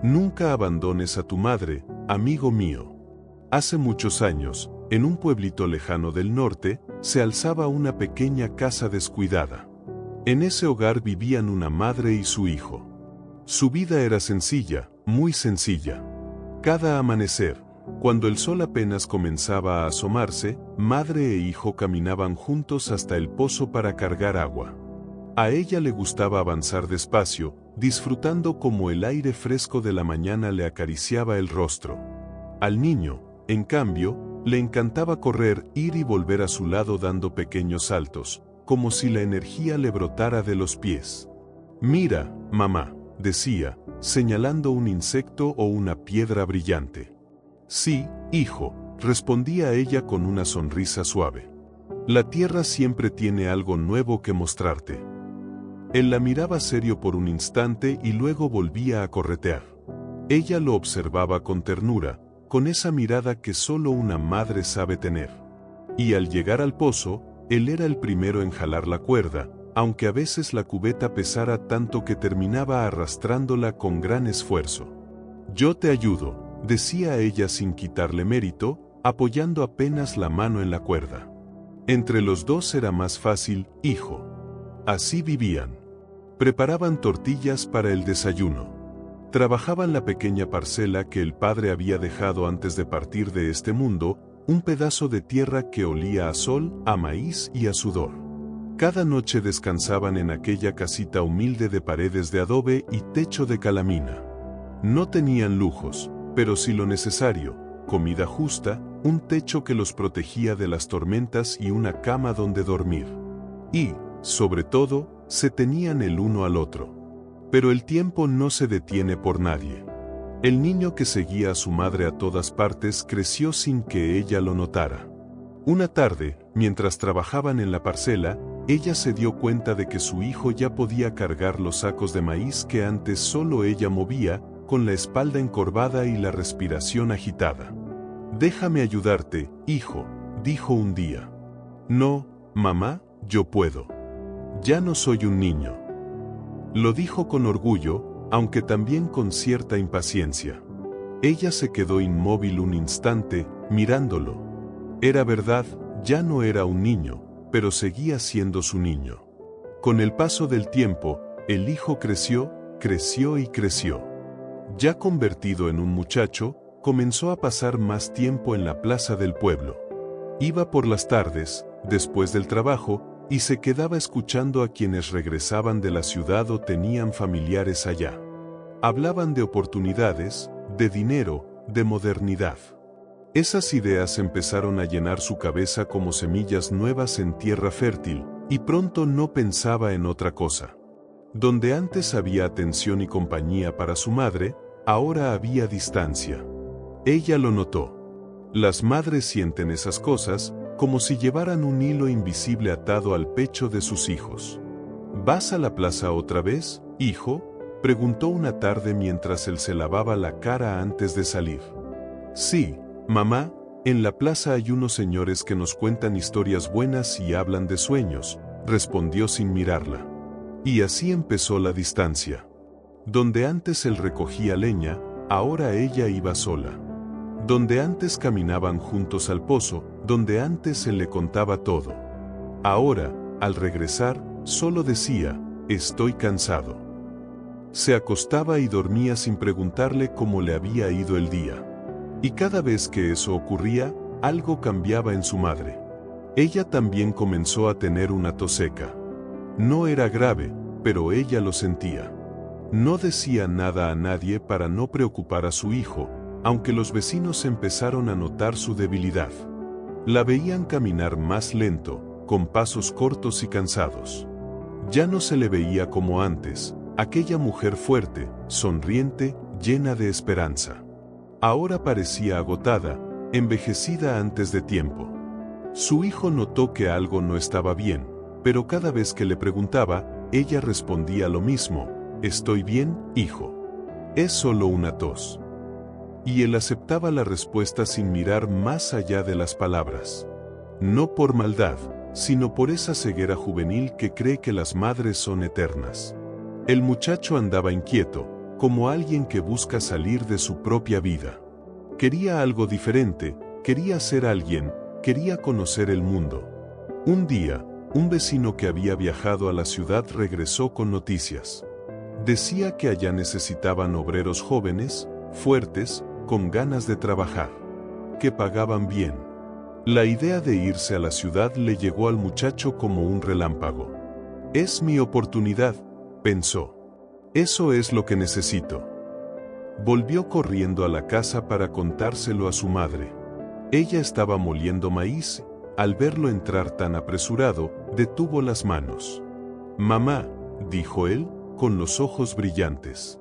Nunca abandones a tu madre, amigo mío. Hace muchos años, en un pueblito lejano del norte, se alzaba una pequeña casa descuidada. En ese hogar vivían una madre y su hijo. Su vida era sencilla, muy sencilla. Cada amanecer, cuando el sol apenas comenzaba a asomarse, madre e hijo caminaban juntos hasta el pozo para cargar agua. A ella le gustaba avanzar despacio, disfrutando como el aire fresco de la mañana le acariciaba el rostro. Al niño, en cambio, le encantaba correr, ir y volver a su lado dando pequeños saltos, como si la energía le brotara de los pies. «Mira, mamá», decía, señalando un insecto o una piedra brillante. «Sí, hijo», respondía ella con una sonrisa suave. «La tierra siempre tiene algo nuevo que mostrarte». Él la miraba serio por un instante y luego volvía a corretear. Ella lo observaba con ternura, con esa mirada que solo una madre sabe tener. Y al llegar al pozo, él era el primero en jalar la cuerda, aunque a veces la cubeta pesara tanto que terminaba arrastrándola con gran esfuerzo. «Yo te ayudo», decía ella sin quitarle mérito, apoyando apenas la mano en la cuerda. Entre los dos era más fácil, hijo. Así vivían. Preparaban tortillas para el desayuno. Trabajaban la pequeña parcela que el padre había dejado antes de partir de este mundo, un pedazo de tierra que olía a sol, a maíz y a sudor. Cada noche descansaban en aquella casita humilde de paredes de adobe y techo de calamina. No tenían lujos, pero sí lo necesario: comida justa, un techo que los protegía de las tormentas y una cama donde dormir. Y, sobre todo, se tenían el uno al otro. Pero el tiempo no se detiene por nadie. El niño que seguía a su madre a todas partes creció sin que ella lo notara. Una tarde, mientras trabajaban en la parcela, ella se dio cuenta de que su hijo ya podía cargar los sacos de maíz que antes solo ella movía, con la espalda encorvada y la respiración agitada. «Déjame ayudarte, hijo», dijo un día. «No, mamá, yo puedo. Ya no soy un niño». Lo dijo con orgullo, aunque también con cierta impaciencia. Ella se quedó inmóvil un instante, mirándolo. Era verdad, ya no era un niño, pero seguía siendo su niño. Con el paso del tiempo, el hijo creció, creció y creció. Ya convertido en un muchacho, comenzó a pasar más tiempo en la plaza del pueblo. Iba por las tardes, después del trabajo, y se quedaba escuchando a quienes regresaban de la ciudad o tenían familiares allá. Hablaban de oportunidades, de dinero, de modernidad. Esas ideas empezaron a llenar su cabeza como semillas nuevas en tierra fértil, y pronto no pensaba en otra cosa. Donde antes había atención y compañía para su madre, ahora había distancia. Ella lo notó. Las madres sienten esas cosas, como si llevaran un hilo invisible atado al pecho de sus hijos. «¿Vas a la plaza otra vez, hijo?», preguntó una tarde mientras él se lavaba la cara antes de salir. «Sí, mamá, en la plaza hay unos señores que nos cuentan historias buenas y hablan de sueños», respondió sin mirarla. Y así empezó la distancia. Donde antes él recogía leña, ahora ella iba sola. Donde antes caminaban juntos al pozo, donde antes él le contaba todo. Ahora, al regresar, solo decía: «Estoy cansado». Se acostaba y dormía sin preguntarle cómo le había ido el día. Y cada vez que eso ocurría, algo cambiaba en su madre. Ella también comenzó a tener una tos seca. No era grave, pero ella lo sentía. No decía nada a nadie para no preocupar a su hijo, aunque los vecinos empezaron a notar su debilidad. La veían caminar más lento, con pasos cortos y cansados. Ya no se le veía como antes, aquella mujer fuerte, sonriente, llena de esperanza. Ahora parecía agotada, envejecida antes de tiempo. Su hijo notó que algo no estaba bien, pero cada vez que le preguntaba, ella respondía lo mismo: «Estoy bien, hijo. Es solo una tos». Y él aceptaba la respuesta sin mirar más allá de las palabras. No por maldad, sino por esa ceguera juvenil que cree que las madres son eternas. El muchacho andaba inquieto, como alguien que busca salir de su propia vida. Quería algo diferente, quería ser alguien, quería conocer el mundo. Un día, un vecino que había viajado a la ciudad regresó con noticias. Decía que allá necesitaban obreros jóvenes, fuertes, con ganas de trabajar, que pagaban bien. La idea de irse a la ciudad le llegó al muchacho como un relámpago. Es mi oportunidad, pensó. Eso es lo que necesito. Volvió corriendo a la casa para contárselo a su madre. Ella estaba moliendo maíz. Al verlo entrar tan apresurado, detuvo las manos. «Mamá», dijo él, con los ojos brillantes.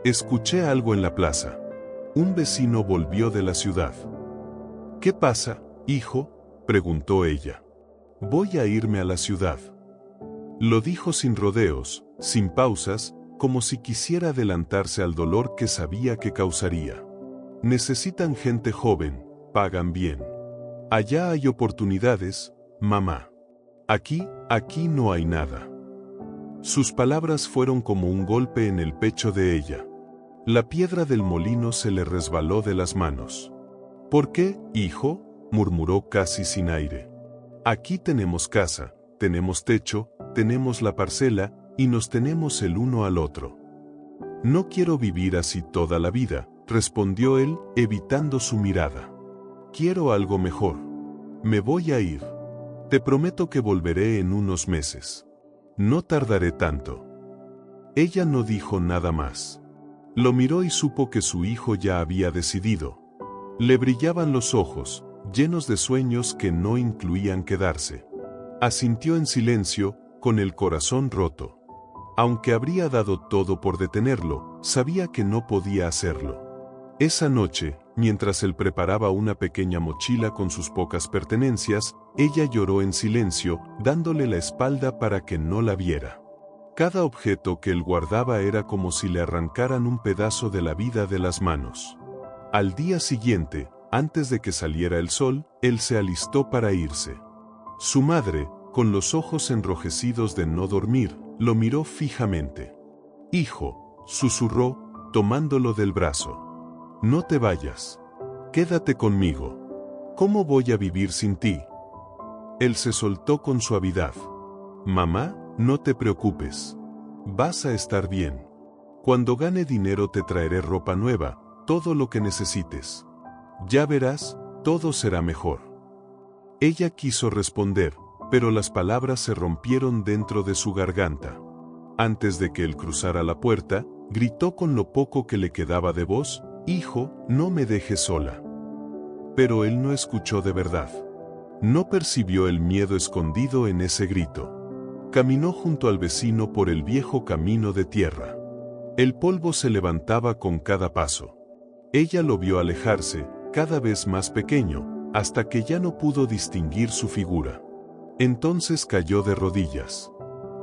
«Escuché algo en la plaza. Un vecino volvió de la ciudad». «¿Qué pasa, hijo?», preguntó ella. «Voy a irme a la ciudad». Lo dijo sin rodeos, sin pausas, como si quisiera adelantarse al dolor que sabía que causaría. «Necesitan gente joven, pagan bien. Allá hay oportunidades, mamá. Aquí no hay nada». Sus palabras fueron como un golpe en el pecho de ella. La piedra del molino se le resbaló de las manos. «¿Por qué, hijo?», murmuró casi sin aire. «Aquí tenemos casa, tenemos techo, tenemos la parcela, y nos tenemos el uno al otro». «No quiero vivir así toda la vida», respondió él, evitando su mirada. «Quiero algo mejor. Me voy a ir. Te prometo que volveré en unos meses. No tardaré tanto». Ella no dijo nada más. Lo miró y supo que su hijo ya había decidido. Le brillaban los ojos, llenos de sueños que no incluían quedarse. Asintió en silencio, con el corazón roto. Aunque habría dado todo por detenerlo, sabía que no podía hacerlo. Esa noche, mientras él preparaba una pequeña mochila con sus pocas pertenencias, ella lloró en silencio, dándole la espalda para que no la viera. Cada objeto que él guardaba era como si le arrancaran un pedazo de la vida de las manos. Al día siguiente, antes de que saliera el sol, él se alistó para irse. Su madre, con los ojos enrojecidos de no dormir, lo miró fijamente. «Hijo», susurró, tomándolo del brazo. «No te vayas. Quédate conmigo. ¿Cómo voy a vivir sin ti?». Él se soltó con suavidad. «Mamá, no te preocupes. Vas a estar bien. Cuando gane dinero te traeré ropa nueva, todo lo que necesites. Ya verás, todo será mejor». Ella quiso responder, pero las palabras se rompieron dentro de su garganta. Antes de que él cruzara la puerta, gritó con lo poco que le quedaba de voz: «Hijo, no me dejes sola». Pero él no escuchó de verdad. No percibió el miedo escondido en ese grito. Caminó junto al vecino por el viejo camino de tierra. El polvo se levantaba con cada paso. Ella lo vio alejarse, cada vez más pequeño, hasta que ya no pudo distinguir su figura. Entonces cayó de rodillas.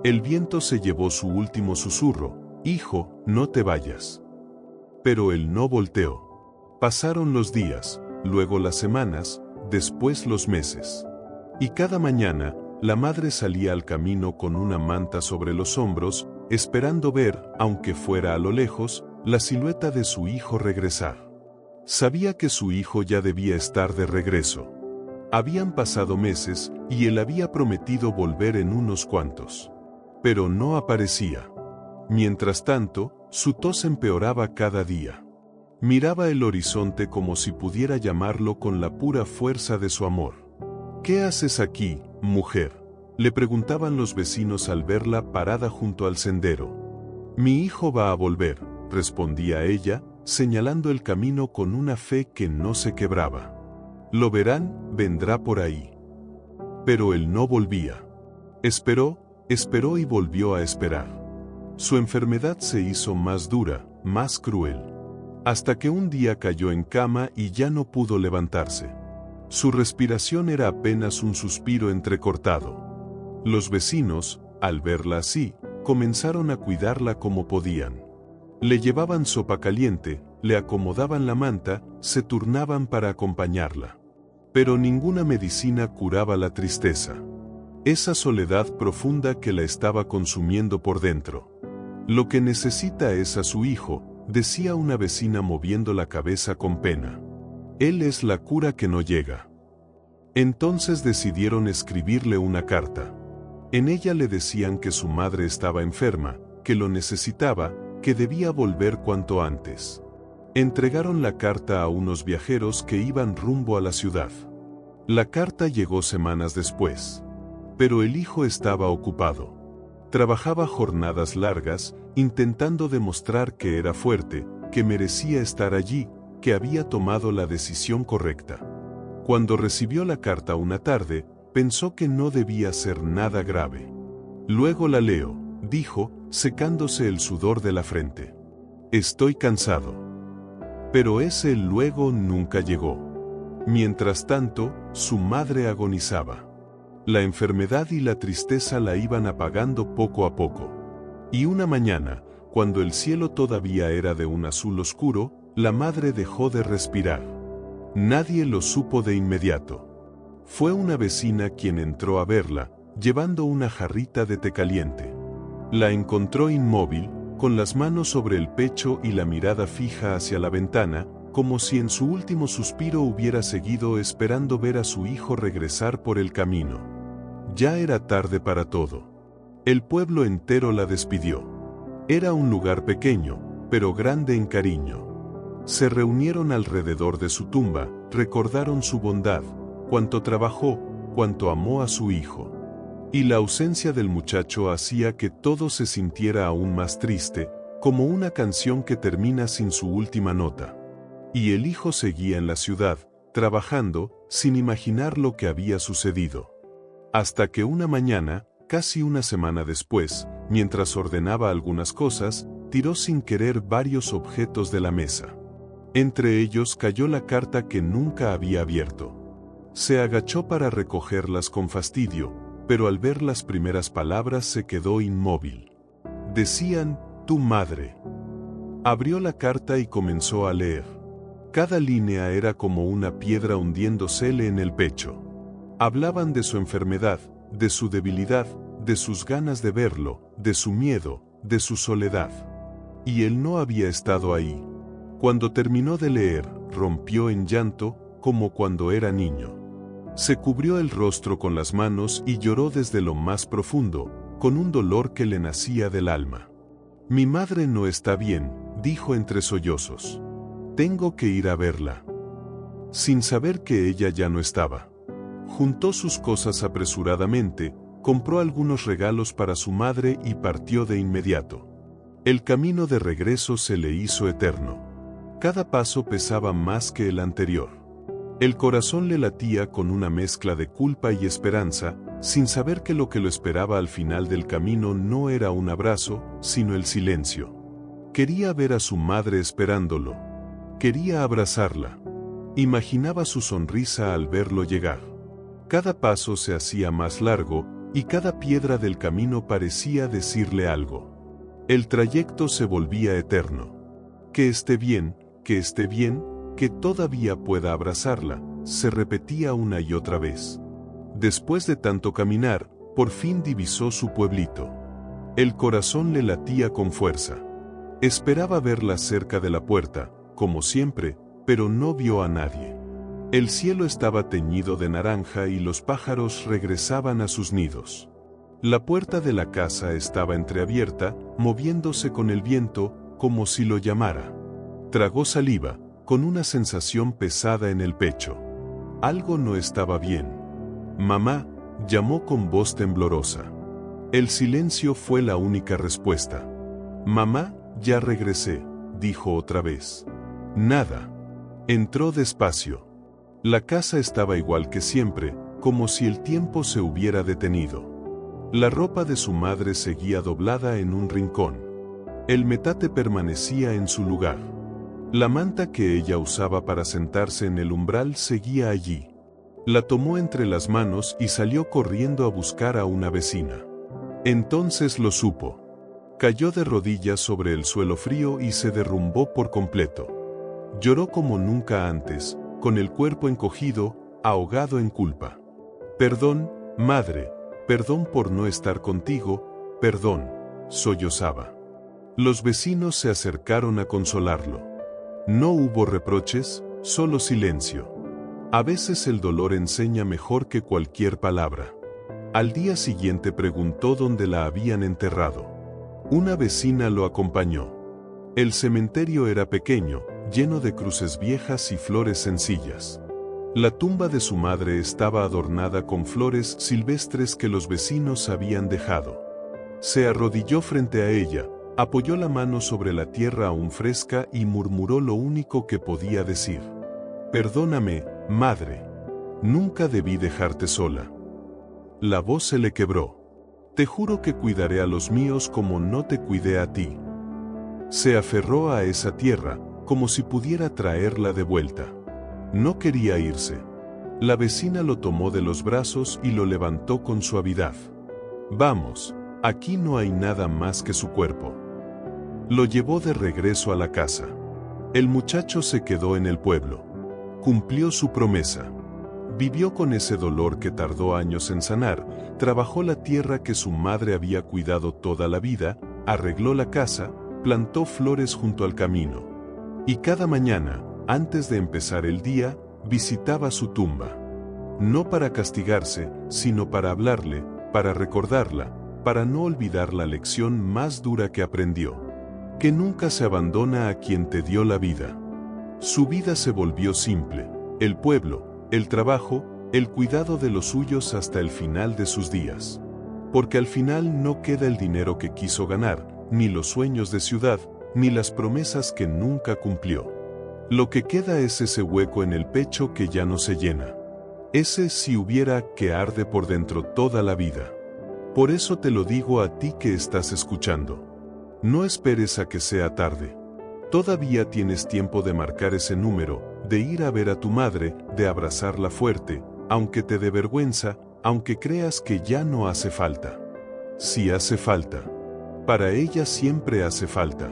El viento se llevó su último susurro: «Hijo, no te vayas». Pero él no volteó. Pasaron los días, luego las semanas, después los meses. Y cada mañana, la madre salía al camino con una manta sobre los hombros, esperando ver, aunque fuera a lo lejos, la silueta de su hijo regresar. Sabía que su hijo ya debía estar de regreso. Habían pasado meses, y él había prometido volver en unos cuantos. Pero no aparecía. Mientras tanto, su tos empeoraba cada día. Miraba el horizonte como si pudiera llamarlo con la pura fuerza de su amor. «¿Qué haces aquí, mujer?», le preguntaban los vecinos al verla parada junto al sendero. «Mi hijo va a volver», respondía ella, señalando el camino con una fe que no se quebraba. «Lo verán, vendrá por ahí». Pero él no volvía. Esperó y volvió a esperar. Su enfermedad se hizo más dura, más cruel. Hasta que un día cayó en cama y ya no pudo levantarse. Su respiración era apenas un suspiro entrecortado. Los vecinos, al verla así, comenzaron a cuidarla como podían. Le llevaban sopa caliente, le acomodaban la manta, se turnaban para acompañarla. Pero ninguna medicina curaba la tristeza. Esa soledad profunda que la estaba consumiendo por dentro. «Lo que necesita es a su hijo», decía una vecina moviendo la cabeza con pena. Él es la cura que no llega. Entonces decidieron escribirle una carta. En ella le decían que su madre estaba enferma, que lo necesitaba, que debía volver cuanto antes. Entregaron la carta a unos viajeros que iban rumbo a la ciudad. La carta llegó semanas después. Pero el hijo estaba ocupado. Trabajaba jornadas largas, intentando demostrar que era fuerte, que merecía estar allí, que había tomado la decisión correcta. Cuando recibió la carta una tarde, pensó que no debía ser nada grave. Luego la leo, dijo, secándose el sudor de la frente. Estoy cansado. Pero ese luego nunca llegó. Mientras tanto, su madre agonizaba. La enfermedad y la tristeza la iban apagando poco a poco. Y una mañana, cuando el cielo todavía era de un azul oscuro, la madre dejó de respirar. Nadie lo supo de inmediato. Fue una vecina quien entró a verla, llevando una jarrita de té caliente. La encontró inmóvil, con las manos sobre el pecho y la mirada fija hacia la ventana, como si en su último suspiro hubiera seguido esperando ver a su hijo regresar por el camino. Ya era tarde para todo. El pueblo entero la despidió. Era un lugar pequeño, pero grande en cariño. Se reunieron alrededor de su tumba, recordaron su bondad, cuánto trabajó, cuánto amó a su hijo. Y la ausencia del muchacho hacía que todo se sintiera aún más triste, como una canción que termina sin su última nota. Y el hijo seguía en la ciudad, trabajando, sin imaginar lo que había sucedido. Hasta que una mañana, casi una semana después, mientras ordenaba algunas cosas, tiró sin querer varios objetos de la mesa. Entre ellos cayó la carta que nunca había abierto. Se agachó para recogerlas con fastidio, pero al ver las primeras palabras se quedó inmóvil. Decían, tu madre. Abrió la carta y comenzó a leer. Cada línea era como una piedra hundiéndosele en el pecho. Hablaban de su enfermedad, de su debilidad, de sus ganas de verlo, de su miedo, de su soledad. Y él no había estado ahí. Cuando terminó de leer, rompió en llanto, como cuando era niño. Se cubrió el rostro con las manos y lloró desde lo más profundo, con un dolor que le nacía del alma. Mi madre no está bien, dijo entre sollozos. Tengo que ir a verla. Sin saber que ella ya no estaba. Juntó sus cosas apresuradamente, compró algunos regalos para su madre y partió de inmediato. El camino de regreso se le hizo eterno. Cada paso pesaba más que el anterior. El corazón le latía con una mezcla de culpa y esperanza, sin saber que lo que lo esperaba al final del camino no era un abrazo, sino el silencio. Quería ver a su madre esperándolo. Quería abrazarla. Imaginaba su sonrisa al verlo llegar. Cada paso se hacía más largo, y cada piedra del camino parecía decirle algo. El trayecto se volvía eterno. Que esté bien, que todavía pueda abrazarla, se repetía una y otra vez. Después de tanto caminar, por fin divisó su pueblito. El corazón le latía con fuerza. Esperaba verla cerca de la puerta, como siempre, pero no vio a nadie. El cielo estaba teñido de naranja y los pájaros regresaban a sus nidos. La puerta de la casa estaba entreabierta, moviéndose con el viento, como si lo llamara. Tragó saliva, con una sensación pesada en el pecho. Algo no estaba bien. Mamá, llamó con voz temblorosa. El silencio fue la única respuesta. Mamá, ya regresé, dijo otra vez. Nada. Entró despacio. La casa estaba igual que siempre, como si el tiempo se hubiera detenido. La ropa de su madre seguía doblada en un rincón. El metate permanecía en su lugar. La manta que ella usaba para sentarse en el umbral seguía allí. La tomó entre las manos y salió corriendo a buscar a una vecina. Entonces lo supo. Cayó de rodillas sobre el suelo frío y se derrumbó por completo. Lloró como nunca antes, con el cuerpo encogido, ahogado en culpa. Perdón, madre, perdón por no estar contigo, perdón, sollozaba. Los vecinos se acercaron a consolarlo. No hubo reproches, solo silencio. A veces el dolor enseña mejor que cualquier palabra. Al día siguiente preguntó dónde la habían enterrado. Una vecina lo acompañó. El cementerio era pequeño, lleno de cruces viejas y flores sencillas. La tumba de su madre estaba adornada con flores silvestres que los vecinos habían dejado. Se arrodilló frente a ella, apoyó la mano sobre la tierra aún fresca y murmuró lo único que podía decir. «Perdóname, madre. Nunca debí dejarte sola». La voz se le quebró. «Te juro que cuidaré a los míos como no te cuidé a ti». Se aferró a esa tierra, como si pudiera traerla de vuelta. No quería irse. La vecina lo tomó de los brazos y lo levantó con suavidad. «Vamos, aquí no hay nada más que su cuerpo». Lo llevó de regreso a la casa. El muchacho se quedó en el pueblo. Cumplió su promesa. Vivió con ese dolor que tardó años en sanar, trabajó la tierra que su madre había cuidado toda la vida, arregló la casa, plantó flores junto al camino. Y cada mañana, antes de empezar el día, visitaba su tumba. No para castigarse, sino para hablarle, para recordarla, para no olvidar la lección más dura que aprendió. Que nunca se abandona a quien te dio la vida. Su vida se volvió simple, el pueblo, el trabajo, el cuidado de los suyos hasta el final de sus días. Porque al final no queda el dinero que quiso ganar, ni los sueños de ciudad, ni las promesas que nunca cumplió. Lo que queda es ese hueco en el pecho que ya no se llena. Ese si hubiera que arde por dentro toda la vida. Por eso te lo digo a ti que estás escuchando. No esperes a que sea tarde. Todavía tienes tiempo de marcar ese número, de ir a ver a tu madre, de abrazarla fuerte, aunque te dé vergüenza, aunque creas que ya no hace falta. Sí hace falta. Para ella siempre hace falta.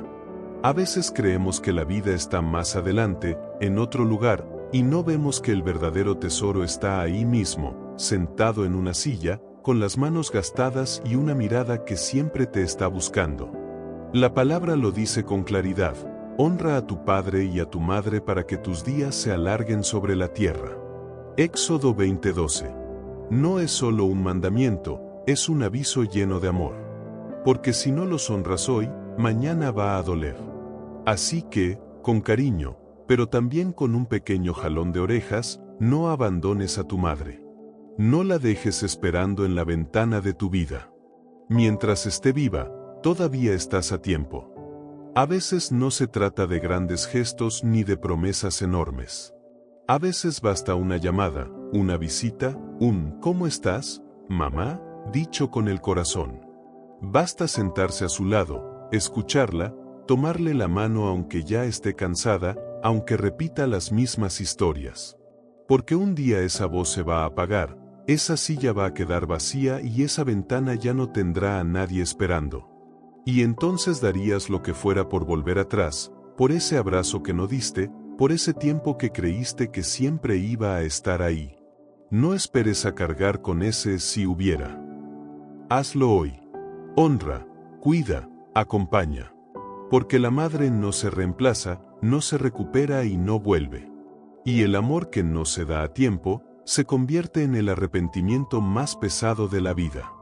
A veces creemos que la vida está más adelante, en otro lugar, y no vemos que el verdadero tesoro está ahí mismo, sentado en una silla, con las manos gastadas y una mirada que siempre te está buscando. La palabra lo dice con claridad: honra a tu padre y a tu madre para que tus días se alarguen sobre la tierra. Éxodo 20:12. No es solo un mandamiento, es un aviso lleno de amor. Porque si no los honras hoy, mañana va a doler. Así que, con cariño, pero también con un pequeño jalón de orejas, no abandones a tu madre. No la dejes esperando en la ventana de tu vida. Mientras esté viva, todavía estás a tiempo. A veces no se trata de grandes gestos ni de promesas enormes. A veces basta una llamada, una visita, un «¿Cómo estás, mamá?», dicho con el corazón. Basta sentarse a su lado, escucharla, tomarle la mano aunque ya esté cansada, aunque repita las mismas historias. Porque un día esa voz se va a apagar, esa silla va a quedar vacía y esa ventana ya no tendrá a nadie esperando. Y entonces darías lo que fuera por volver atrás, por ese abrazo que no diste, por ese tiempo que creíste que siempre iba a estar ahí. No esperes a cargar con ese si hubiera. Hazlo hoy. Honra, cuida, acompaña. Porque la madre no se reemplaza, no se recupera y no vuelve. Y el amor que no se da a tiempo, se convierte en el arrepentimiento más pesado de la vida.